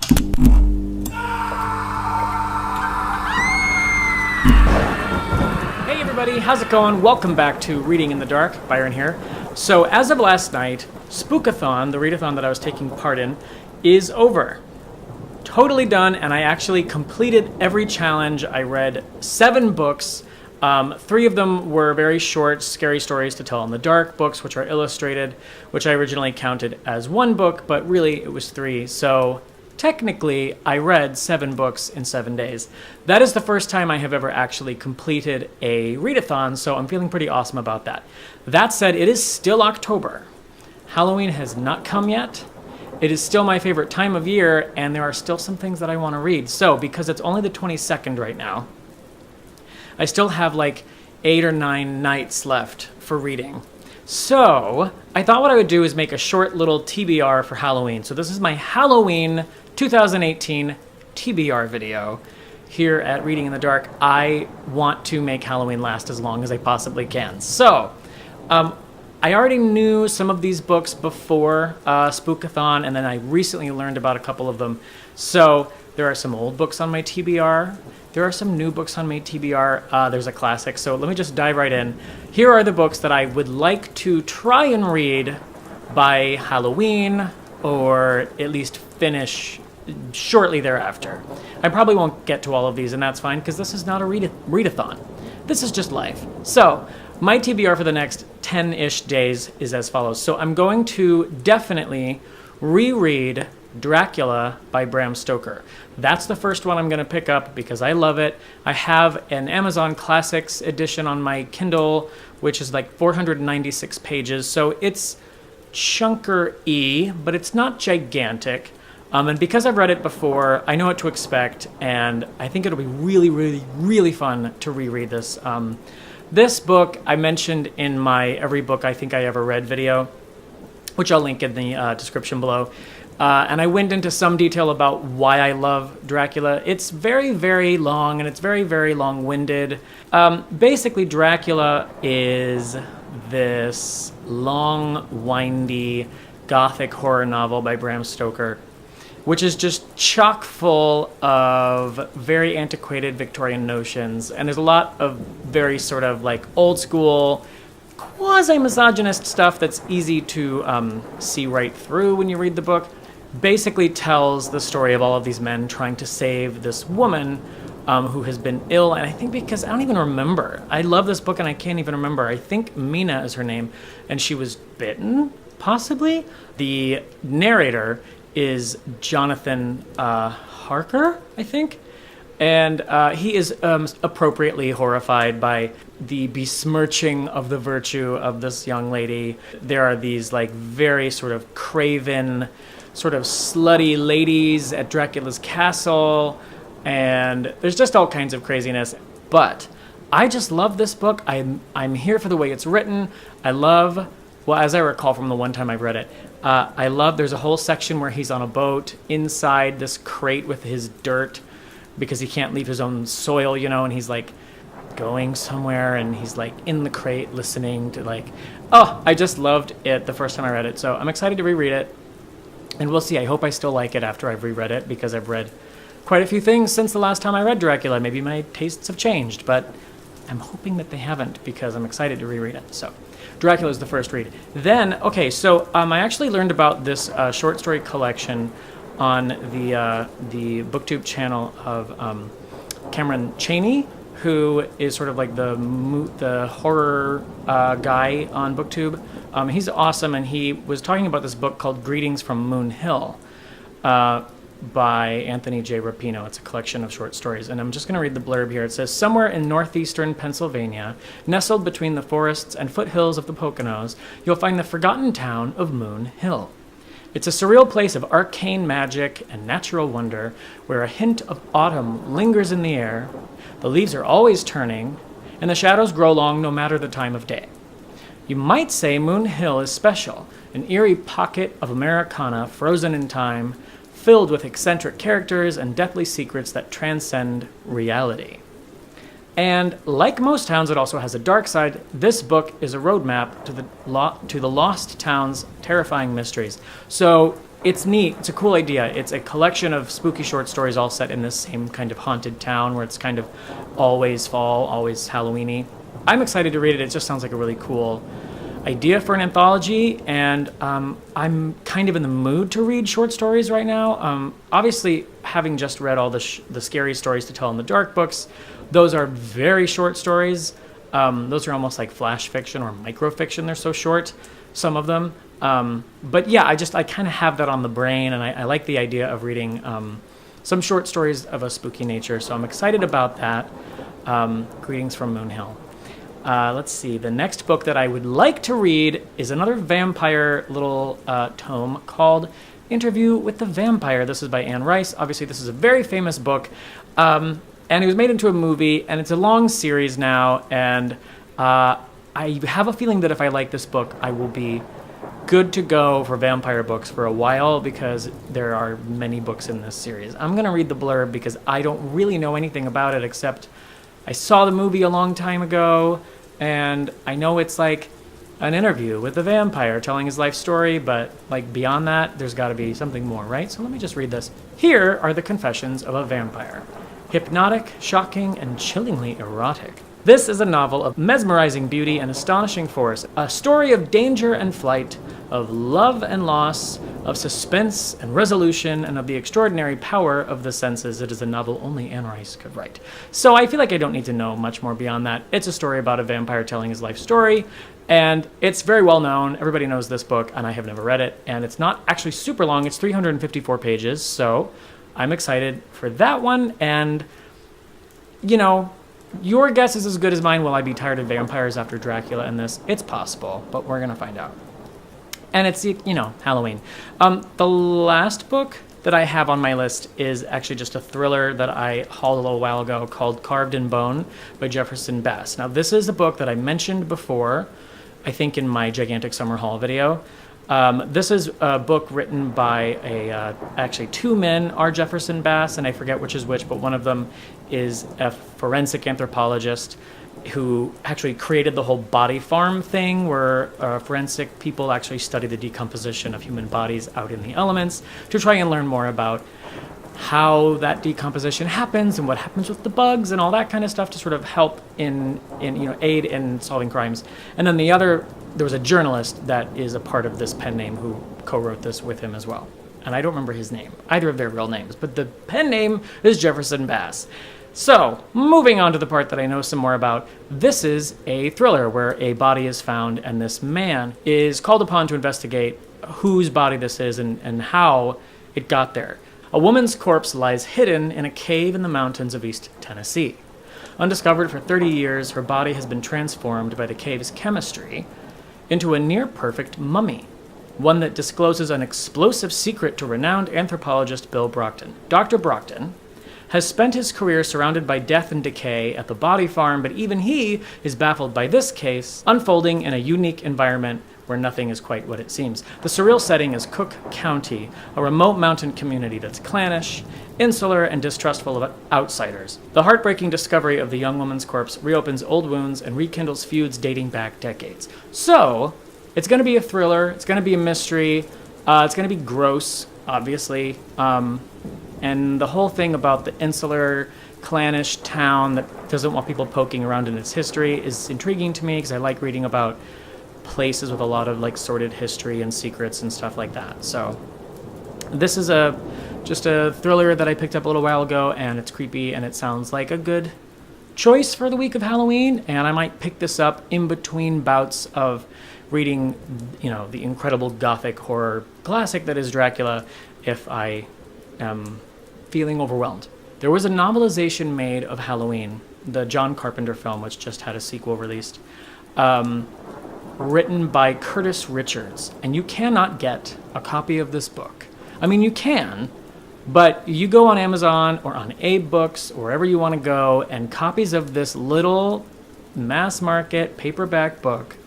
Hey everybody, how's it going? Welcome back to Reading in the Dark. Byron here. So as of last night, SPOOK-A-THON, the readathon that I was taking part in, is over. Totally done, and I actually completed every challenge. I read 7 books. 3 of them were very short, scary stories to tell in the dark books, which are illustrated, which I originally counted as 1 book, but really it was 3. So technically, I read 7 books in 7 days. That is the first time I have ever actually completed a readathon, so I'm feeling pretty awesome about that. That said, it is still October. Halloween has not come yet. It is still my favorite time of year, and there are still some things that I want to read. So, because it's only the 22nd right now, I still have like 8 or 9 nights left for reading. So, I thought what I would do is make a short little TBR for Halloween. So this is my Halloween 2018 TBR video here at Reading in the Dark. I want to make Halloween last as long as I possibly can. So, I already knew some of these books before SPOOK-A-THON, and then I recently learned about a couple of them. So there are some old books on my TBR. There are some new books on my TBR. There's a classic. So let me just dive right in. Here are the books that I would like to try and read by Halloween, or at least finish shortly thereafter. I probably won't get to all of these, and that's fine, because this is not a readathon. This is just life. So my TBR for the next 10-ish days is as follows. So I'm going to definitely reread Dracula by Bram Stoker. That's the first one I'm going to pick up because I love it. I have an Amazon Classics edition on my Kindle, which is like 496 pages. So it's chunker-y, but it's not gigantic. And because I've read it before, I know what to expect, and I think it'll be really, really, really fun to reread this. This book I mentioned in my Every Book I Think I Ever Read video, which I'll link in the description below. And I went into some detail about why I love Dracula. It's very, very long, and it's very, very long-winded. Basically, Dracula is this long, windy, gothic horror novel by Bram Stoker, which is just chock full of very antiquated Victorian notions. And there's a lot of very sort of like old school, quasi-misogynist stuff that's easy to see right through when you read the book. Basically tells the story of all of these men trying to save this woman who has been ill. And I think because I don't even remember. I love this book and I can't even remember. I think Mina is her name. And she was bitten, possibly. The narrator is Jonathan Harker, I think. And he is appropriately horrified by the besmirching of the virtue of this young lady. There are these like very sort of craven, sort of slutty ladies at Dracula's castle, and there's just all kinds of craziness. But I just love this book. I'm here for the way it's written. I love, well, as I recall from the one time I've read it, I love, there's a whole section where he's on a boat inside this crate with his dirt because he can't leave his own soil, you know, and he's like going somewhere and he's like in the crate listening to like, oh, I just loved it the first time I read it. So I'm excited to reread it, and we'll see. I hope I still like it after I've reread it because I've read quite a few things since the last time I read Dracula. Maybe my tastes have changed, but I'm hoping that they haven't because I'm excited to reread it. So Dracula is the first read. Then, okay, so I actually learned about this short story collection on the BookTube channel of Cameron Chaney, who is sort of like the horror guy on BookTube. He's awesome, and he was talking about this book called Greetings from Moon Hill by Anthony J. Rapino. It's a collection of short stories, and I'm just going to read the blurb here. It says, somewhere in northeastern Pennsylvania, nestled between the forests and foothills of the Poconos, you'll find the forgotten town of Moon Hill. It's a surreal place of arcane magic and natural wonder where a hint of autumn lingers in the air, the leaves are always turning, and the shadows grow long no matter the time of day. You might say Moon Hill is special, an eerie pocket of Americana frozen in time, filled with eccentric characters and deathly secrets that transcend reality. And like most towns, it also has a dark side. This book is a roadmap to the lost town's terrifying mysteries. So it's neat. It's a cool idea. It's a collection of spooky short stories all set in this same kind of haunted town where it's kind of always fall, always Halloween-y. I'm excited to read it. It just sounds like a really cool idea for an anthology, and I'm kind of in the mood to read short stories right now. Obviously, having just read all the Scary Stories to Tell in the Dark books, those are very short stories. Those are almost like flash fiction or microfiction. They're so short, some of them. But yeah, I kind of have that on the brain, and I like the idea of reading some short stories of a spooky nature, so I'm excited about that. Greetings from Moonhill. Let's see, the next book that I would like to read is another vampire little tome called Interview with the Vampire. This is by Anne Rice. Obviously, this is a very famous book, and it was made into a movie, and it's a long series now, and I have a feeling that if I like this book, I will be good to go for vampire books for a while because there are many books in this series. I'm going to read the blurb because I don't really know anything about it except I saw the movie a long time ago, and I know it's like an interview with the vampire telling his life story, but like beyond that, there's got to be something more, right? So let me just read this. Here are the confessions of a vampire. Hypnotic, shocking, and chillingly erotic. This is a novel of mesmerizing beauty and astonishing force, a story of danger and flight, of love and loss, of suspense and resolution, and of the extraordinary power of the senses. It is a novel only Anne Rice could write. So I feel like I don't need to know much more beyond that. It's a story about a vampire telling his life story, and it's very well known. Everybody knows this book, and I have never read it, and it's not actually super long. It's 354 pages, so I'm excited for that one, and, you know, your guess is as good as mine. Will I be tired of vampires after Dracula and this? It's possible, but we're going to find out. And it's, you know, Halloween. The last book that I have on my list is actually just a thriller that I hauled a little while ago called Carved in Bone by Jefferson Bass. Now, this is a book that I mentioned before, I think in my Gigantic Summer Haul video. This is a book written by actually two men are Jefferson Bass, and I forget which is which, but one of them is a forensic anthropologist who actually created the whole body farm thing where forensic people actually study the decomposition of human bodies out in the elements to try and learn more about how that decomposition happens and what happens with the bugs and all that kind of stuff to sort of help in aid in solving crimes. And then there was a journalist that is a part of this pen name who co-wrote this with him as well. And I don't remember his name, either of their real names, but the pen name is Jefferson Bass. So, moving on to the part that I know some more about, this is a thriller where a body is found and this man is called upon to investigate whose body this is and how it got there. A woman's corpse lies hidden in a cave in the mountains of East Tennessee. Undiscovered for 30 years, her body has been transformed by the cave's chemistry into a near-perfect mummy, one that discloses an explosive secret to renowned anthropologist Bill Brockton. Dr. Brockton has spent his career surrounded by death and decay at the body farm, but even he is baffled by this case unfolding in a unique environment where nothing is quite what it seems. The surreal setting is Cook County, a remote mountain community that's clannish, insular, and distrustful of outsiders. The heartbreaking discovery of the young woman's corpse reopens old wounds and rekindles feuds dating back decades. So, it's going to be a thriller, it's going to be a mystery, it's going to be gross, obviously, and the whole thing about the insular, clannish town that doesn't want people poking around in its history is intriguing to me because I like reading about places with a lot of like sordid history and secrets and stuff like that. So this is just a thriller that I picked up a little while ago, and it's creepy and it sounds like a good choice for the week of Halloween, and I might pick this up in between bouts of reading, the incredible gothic horror classic that is Dracula if I am feeling overwhelmed. There was a novelization made of Halloween, the John Carpenter film, which just had a sequel released, written by Curtis Richards, and you cannot get a copy of this book. I mean, you can, but you go on Amazon or on Abe Books or wherever you want to go, and copies of this little mass market paperback book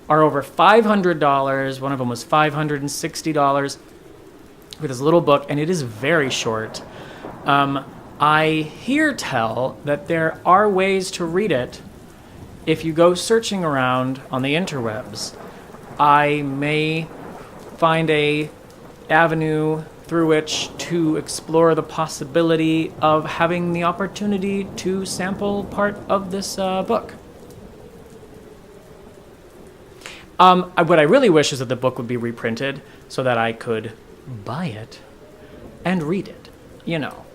are over $500. One of them was $560 for this little book, and it is very short. I hear tell that there are ways to read it if you go searching around on the interwebs. I may find a avenue through which to explore the possibility of having the opportunity to sample part of this book. What I really wish is that the book would be reprinted so that I could buy it and read it, you know,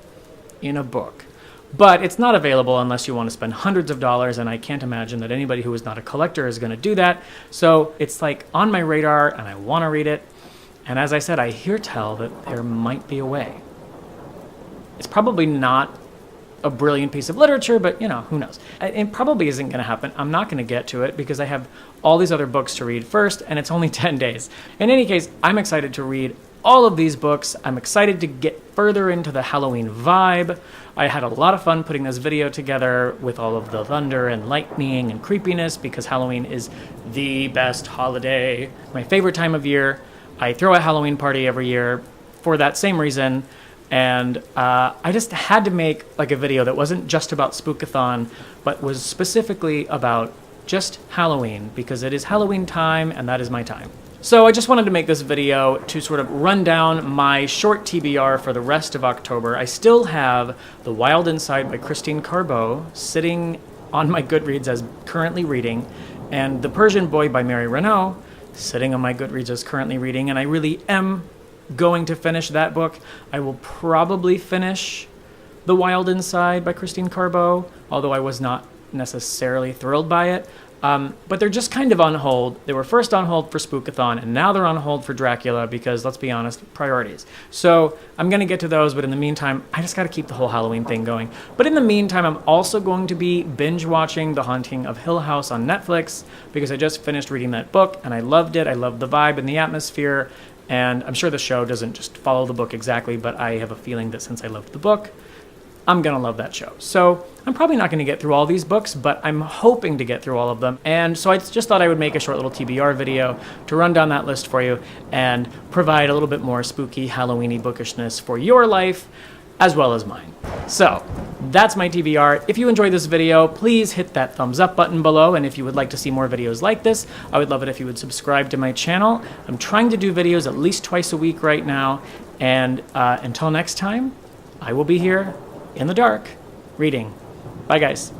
in a book. But it's not available unless you want to spend hundreds of dollars, and I can't imagine that anybody who is not a collector is going to do that. So it's like on my radar, and I want to read it. And as I said, I hear tell that there might be a way. It's probably not a brilliant piece of literature, but, you know, who knows? It probably isn't going to happen. I'm not going to get to it because I have all these other books to read first, and it's only 10 days. In any case, I'm excited to read all of these books. I'm excited to get further into the Halloween vibe. I had a lot of fun putting this video together with all of the thunder and lightning and creepiness because Halloween is the best holiday, my favorite time of year. I throw a Halloween party every year for that same reason. And I just had to make like a video that wasn't just about Spook-A-THON, but was specifically about just Halloween because it is Halloween time and that is my time. So I just wanted to make this video to sort of run down my short TBR for the rest of October. I still have The Wild Inside by Christine Carbeau sitting on my Goodreads as currently reading, and The Persian Boy by Mary Renaud sitting on my Goodreads as currently reading, and I really am going to finish that book. I will probably finish The Wild Inside by Christine Carbeau, although I was not necessarily thrilled by it. But they're just kind of on hold. They were first on hold for Spook-A-THON, and now they're on hold for Dracula because, let's be honest, priorities. So I'm going to get to those, but in the meantime, I just got to keep the whole Halloween thing going. But in the meantime, I'm also going to be binge-watching The Haunting of Hill House on Netflix because I just finished reading that book, and I loved it. I loved the vibe and the atmosphere, and I'm sure the show doesn't just follow the book exactly, but I have a feeling that since I loved the book, I'm going to love that show. So I'm probably not going to get through all these books, but I'm hoping to get through all of them. And so I just thought I would make a short little TBR video to run down that list for you and provide a little bit more spooky Halloween-y bookishness for your life as well as mine. So that's my TBR. If you enjoyed this video, please hit that thumbs up button below. And if you would like to see more videos like this, I would love it if you would subscribe to my channel. I'm trying to do videos at least twice a week right now. And until next time, I will be here in the dark, reading. Bye, guys.